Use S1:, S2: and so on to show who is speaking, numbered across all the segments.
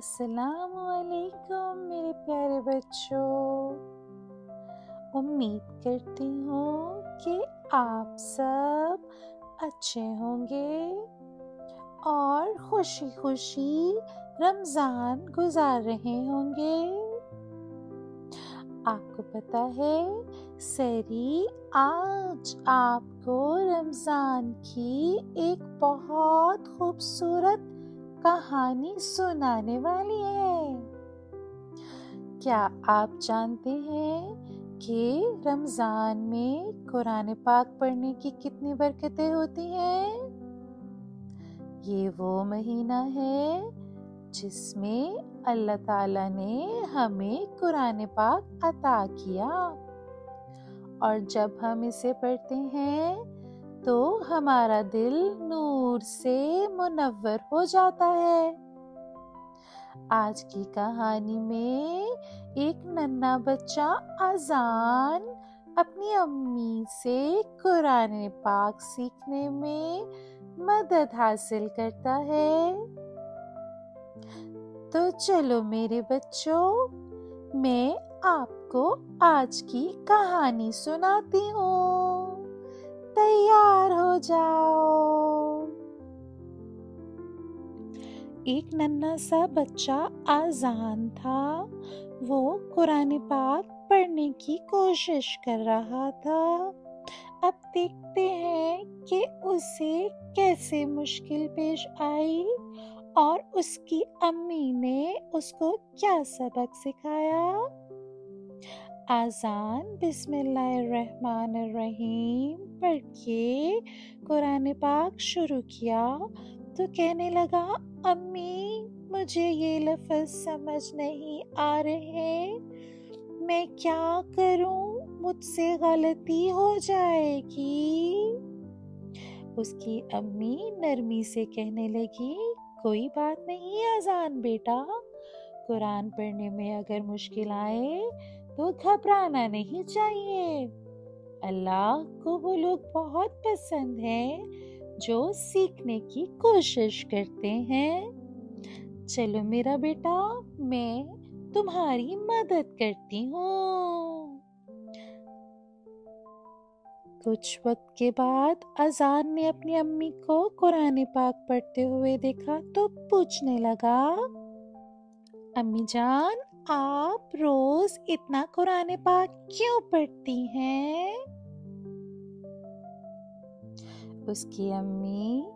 S1: अस्सलाम वालेकुम मेरे प्यारे बच्चों। उम्मीद करती हूँ कि आप सब अच्छे होंगे और खुशी खुशी रमज़ान गुजार रहे होंगे। आपको पता है सरी आज आपको रमज़ान की एक बहुत खूबसूरत कहानी सुनाने वाली है। क्या आप जानते हैं कि रमज़ान में कुरान पाक पढ़ने की कितनी बरकतें होती हैं? ये वो महीना है जिसमें अल्लाह ताला ने हमें कुरान पाक अता किया और जब हम इसे पढ़ते हैं तो हमारा दिल नूर से मुनव्वर हो जाता है। आज की कहानी में एक नन्हा बच्चा अजान अपनी अम्मी से कुरान पाक सीखने में मदद हासिल करता है। तो चलो मेरे बच्चों, मैं आपको आज की कहानी सुनाती हूँ। तैयार हो जाओ। एक नन्हा सा बच्चा आजान था। वो कुरान पाक पढ़ने की कोशिश कर रहा था। अब देखते हैं कि उसे कैसे मुश्किल पेश आई और उसकी अम्मी ने उसको क्या सबक सिखाया। आजान बिस्मिल्लाहिर्रहमानिर्रहीम पढ़ के कुरान पाक शुरू किया तो कहने लगा, अम्मी मुझे ये लफ्ज़ समझ नहीं आ रहे, मैं क्या करूं, मुझसे गलती हो जाएगी। उसकी अम्मी नरमी से कहने लगी, कोई बात नहीं आजान बेटा, कुरान पढ़ने में अगर मुश्किल आए तो घबराना नहीं चाहिए। अल्लाह को वो लोग बहुत पसंद हैं जो सीखने की कोशिश करते हैं। चलो मेरा बेटा, मैं तुम्हारी मदद करती हूँ। कुछ वक्त के बाद अजान ने अपनी अम्मी को कुरान पाक पढ़ते हुए देखा तो पूछने लगा, अम्मी जान आप रोज इतना कुरान पाक क्यों पढ़ती हैं? उसकी अम्मी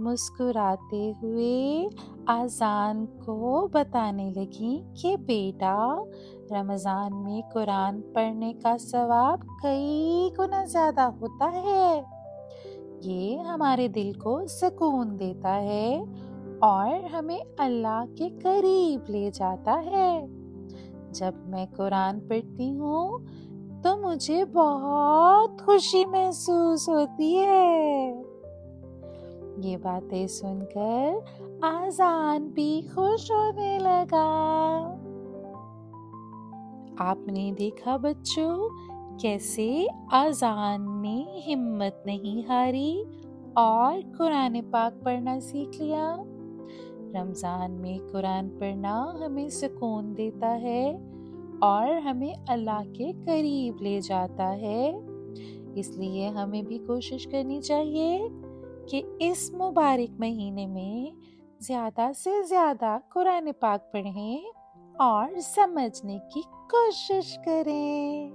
S1: मुस्कुराते हुए आजान को बताने लगी कि बेटा रमज़ान में कुरान पढ़ने का सवाब कई गुना ज़्यादा होता है। ये हमारे दिल को सुकून देता है और हमें अल्लाह के करीब ले जाता है। जब मैं कुरान पढ़ती हूँ तो मुझे बहुत खुशी महसूस होती है। ये बातें सुनकर आजान भी खुश होने लगा। आपने देखा बच्चों कैसे आजान ने हिम्मत नहीं हारी और कुरान पाक पढ़ना सीख लिया। रमज़ान में कुरान पढ़ना हमें सुकून देता है और हमें अल्लाह के करीब ले जाता है। इसलिए हमें भी कोशिश करनी चाहिए कि इस मुबारक महीने में ज़्यादा से ज़्यादा कुरान पाक पढ़ें और समझने की कोशिश करें।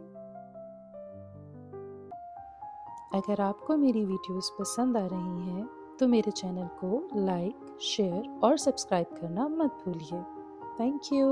S1: अगर आपको मेरी वीडियोस पसंद आ रही हैं तो मेरे चैनल को लाइक, शेयर और सब्सक्राइब करना मत भूलिए। Thank you.